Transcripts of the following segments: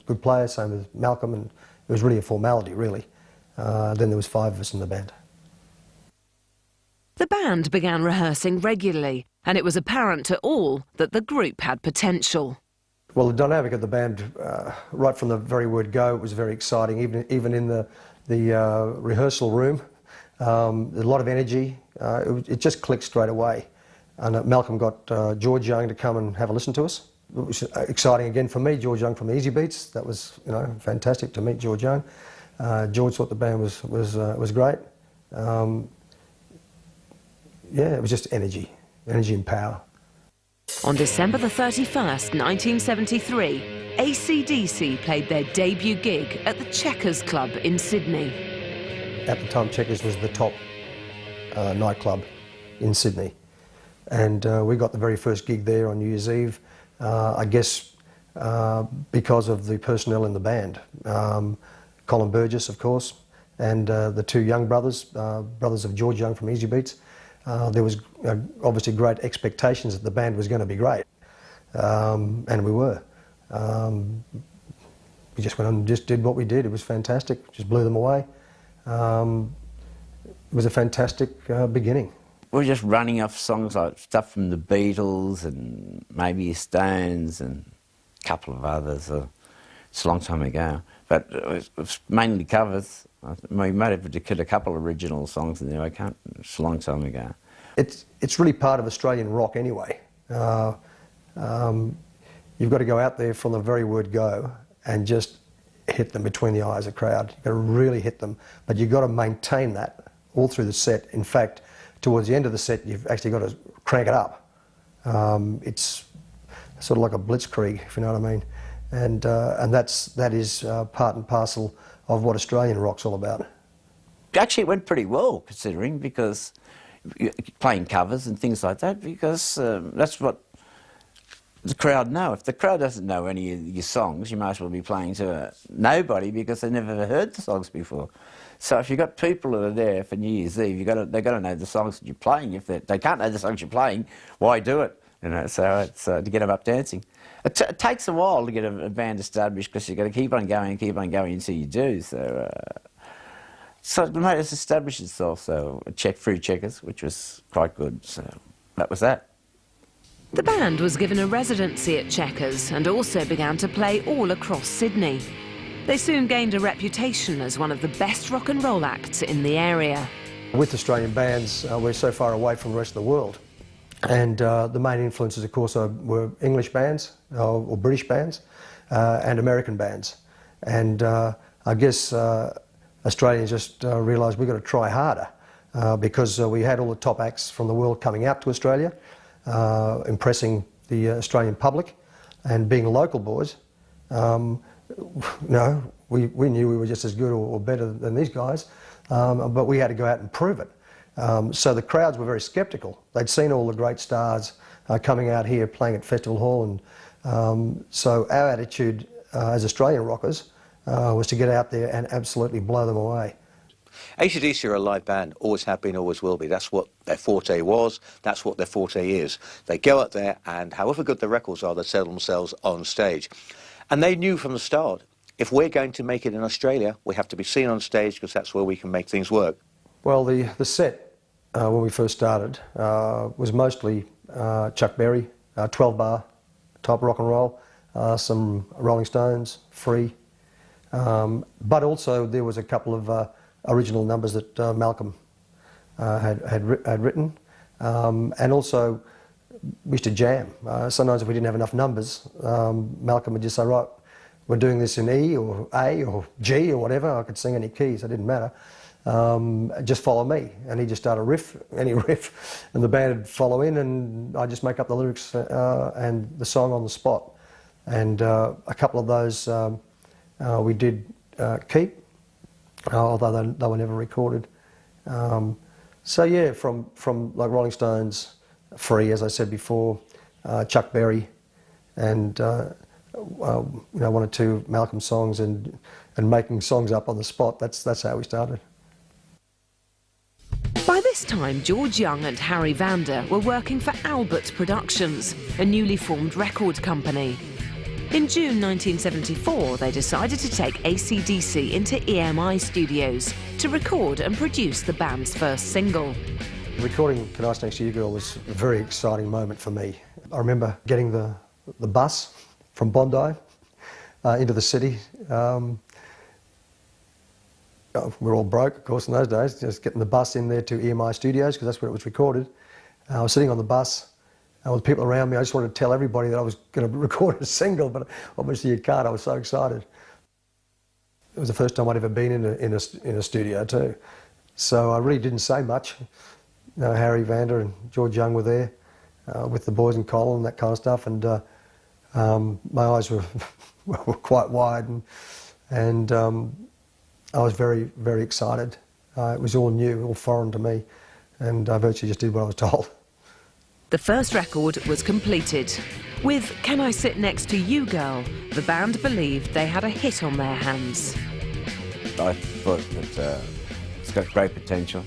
good player, same with Malcolm, and it was really a formality, really. Then there was 5 of us in the band. The band began rehearsing regularly, and it was apparent to all that the group had potential. Well, the dynamic of the band, right from the very word go, it was very exciting. Even in the rehearsal room, a lot of energy. It just clicked straight away. And Malcolm got George Young to come and have a listen to us. It was exciting again for me. George Young from Easy Beats. That was, fantastic to meet George Young. George thought the band was great. Yeah, it was just energy and power. On December the 31st, 1973, ACDC played their debut gig at the Checkers Club in Sydney. At the time, Checkers was the top nightclub in Sydney. And we got the very first gig there on New Year's Eve, I guess because of the personnel in the band. Colin Burgess, of course, and the 2 young brothers, brothers of George Young from Easy Beats. There was obviously great expectations that the band was going to be great, and we were. We just went on and just did what we did. It was fantastic, just blew them away. It was a fantastic beginning. We were just running off songs like stuff from the Beatles and maybe Stones and a couple of others. It's a long time ago, but it was mainly covers. We might have did a couple of original songs in there. It's a long time ago. It's really part of Australian rock anyway. You've got to go out there from the very word go and just hit them between the eyes of the crowd. You've got to really hit them, but you've got to maintain that all through the set. In fact, towards the end of the set, you've actually got to crank it up. It's sort of like a blitzkrieg, if you know what I mean. And that is part and parcel of what Australian rock's all about. Actually, it went pretty well, considering, because playing covers and things like that, because that's what the crowd know. If the crowd doesn't know any of your songs, you might as well be playing to nobody, because they've never heard the songs before. So if you've got people that are there for New Year's Eve, they've got to know the songs that you're playing. If they can't know the songs you're playing, why do it? So it's to get them up dancing. It takes a while to get a band established, because you've got to keep on going until you do. So it's established itself. So through Checkers, which was quite good. So that was that. The band was given a residency at Checkers and also began to play all across Sydney. They soon gained a reputation as one of the best rock and roll acts in the area. With Australian bands, we're so far away from the rest of the world. And the main influences, of course, were English bands, or British bands, and American bands. And I guess Australians just realised we've got to try harder, because we had all the top acts from the world coming out to Australia, impressing the Australian public, and being local boys. We knew we were just as good or better than these guys, but we had to go out and prove it. So the crowds were very sceptical. They'd seen all the great stars coming out here playing at Festival Hall, and so our attitude as Australian rockers was to get out there and absolutely blow them away. ACDC are a live band, always have been, always will be. That's what their forte was, that's what their forte is. They go out there, and however good the records are, they sell themselves on stage. And they knew from the start, if we're going to make it in Australia, we have to be seen on stage, because that's where we can make things work. Well, the set, when we first started, was mostly Chuck Berry, 12-bar type rock and roll, some Rolling Stones, Free, but also there was a couple of original numbers that Malcolm had written, and also we used to jam. Sometimes if we didn't have enough numbers, Malcolm would just say, right, we're doing this in E or A or G or whatever. I could sing any keys, it didn't matter. Just follow me. And he'd just start a riff, any riff, and the band would follow in, and I'd just make up the lyrics and the song on the spot. And a couple of those we did keep, although they were never recorded. So yeah, from like Rolling Stones, Free, as I said before, Chuck Berry, and one or two Malcolm songs, and making songs up on the spot. That's how we started. By this time, George Young and Harry Vander were working for Albert Productions, a newly formed record company. In June 1974, they decided to take ACDC into EMI Studios to record and produce the band's first single. Recording Can I Sit Next to You Girl was a very exciting moment for me. I remember getting the bus from Bondi into the city. We're all broke, of course, in those days, just getting the bus in there to EMI Studios, because that's where it was recorded. I was sitting on the bus, with people around me. I just wanted to tell everybody that I was going to record a single, but obviously you can't. I was so excited. It was the first time I'd ever been in a studio too. So I really didn't say much. Harry Vander and George Young were there with the boys and Colin and that kind of stuff, and my eyes were quite wide, and I was very, very excited. It was all new, all foreign to me, and I virtually just did what I was told. The first record was completed. With Can I Sit Next to You Girl, the band believed they had a hit on their hands. I thought that it's got great potential,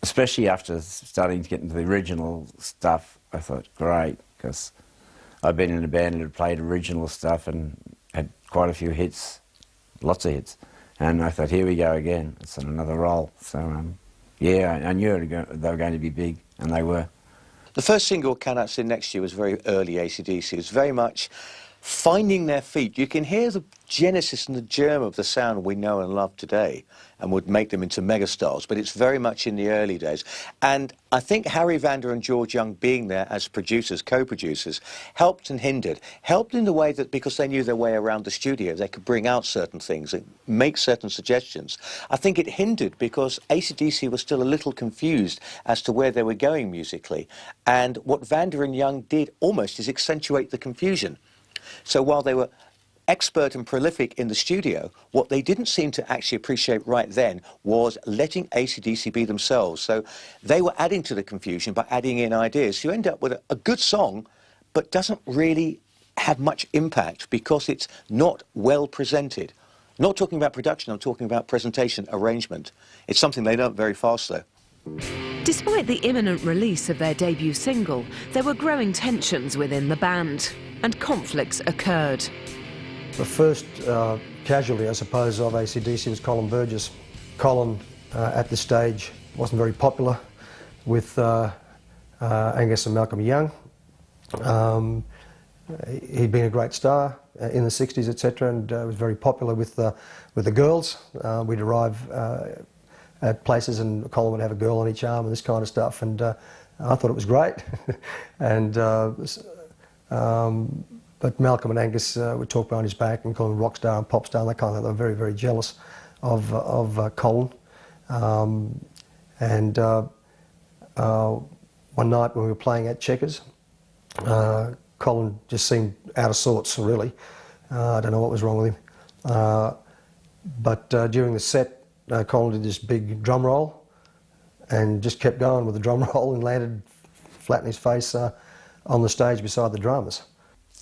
especially after starting to get into the original stuff. I thought, great, because I've been in a band that had played original stuff and had quite a few hits, lots of hits, and I thought, here we go again, it's on another roll. So yeah, I knew they were going to be big, and they were. The first single, Can I Sit Next to You, was very early ACDC. It was very much finding their feet. You can hear the genesis and the germ of the sound we know and love today and would make them into megastars, but it's very much in the early days. And I think Harry Vander and George Young being there as producers, co-producers, helped and hindered. Helped in the way that because they knew their way around the studio, they could bring out certain things and make certain suggestions. I think it hindered because AC/DC was still a little confused as to where they were going musically. And what Vander and Young did almost is accentuate the confusion. So while they were expert and prolific in the studio, what they didn't seem to actually appreciate right then was letting AC/DC be themselves. So they were adding to the confusion by adding in ideas. So you end up with a good song, but doesn't really have much impact because it's not well presented. Not talking about production, I'm talking about presentation, arrangement. It's something they learnt very fast though. Despite the imminent release of their debut single, there were growing tensions within the band, and conflicts occurred. The first casualty, I suppose, of AC/DC was Colin Burgess. Colin, at this stage, wasn't very popular with Angus and Malcolm Young. He'd been a great star in the 60s, etc., and was very popular with the girls. We'd arrive at places and Colin would have a girl on each arm and this kind of stuff, and I thought it was great. And but Malcolm and Angus would talk behind his back and call him rock star and pop star and that kind of thing. They were very, very jealous of Colin. And one night when we were playing at Checkers, Colin just seemed out of sorts, really. I don't know what was wrong with him. But during the set, Colin did this big drum roll and just kept going with the drum roll and landed flat in his face on the stage beside the drummers.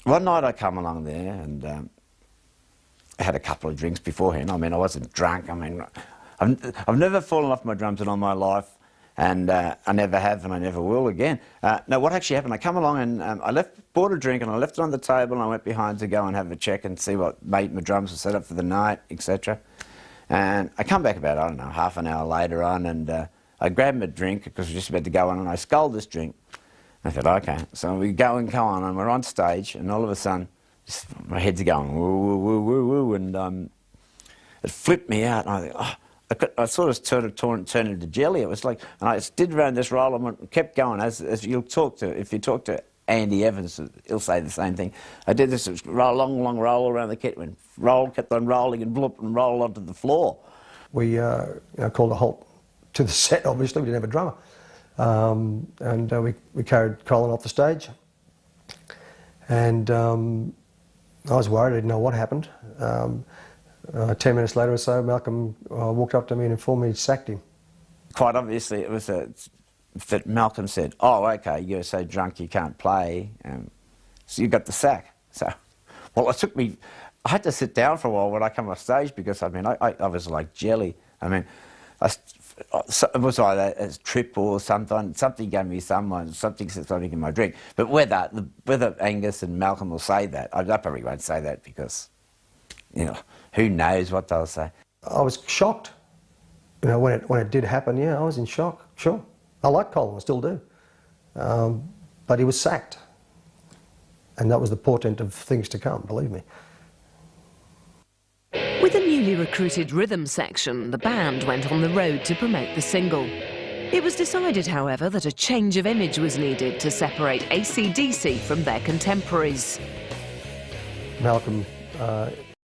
One night I come along there and I had a couple of drinks beforehand. I mean, I wasn't drunk. I mean, I've never fallen off my drums in all my life, and I never have and I never will again. Now, what actually happened, I come along and I bought a drink and I left it on the table and I went behind to go and have a check and see what my drums were set up for the night, etc. And I come back about, I don't know, half an hour later on, and I grabbed my drink because we were just about to go on, and I sculled this drink. I thought, okay, so we go on, and we're on stage, and all of a sudden, just, my head's going woo, woo, woo, woo, woo, and it flipped me out, and I thought, oh, I sort of turned into jelly. It was like, and I just did around this roll and kept going. As if you talk to Andy Evans, he'll say the same thing. I did this long roll around the kit, and kept on rolling and bloop and roll onto the floor. We called a halt to the set. Obviously, we didn't have a drummer. And we carried Colin off the stage, and I was worried. I didn't know what happened. 10 minutes later or so, Malcolm walked up to me and informed me he'd sacked him. Quite obviously, it was that Malcolm said, "Oh, okay, you're so drunk you can't play, so you got the sack." So, well, I had to sit down for a while when I come off stage because I mean I was like jelly. I mean, it was either a trip or something gave me something exotic in my drink. But whether Angus and Malcolm will say that, I probably won't say that because, you know, who knows what they'll say. I was shocked, you know, when it did happen. Yeah, I was in shock. Sure, I like Colin, I still do, but he was sacked, and that was the portent of things to come. Believe me. With a newly recruited rhythm section, the band went on the road to promote the single. It was decided, however, that a change of image was needed to separate ACDC from their contemporaries. Malcolm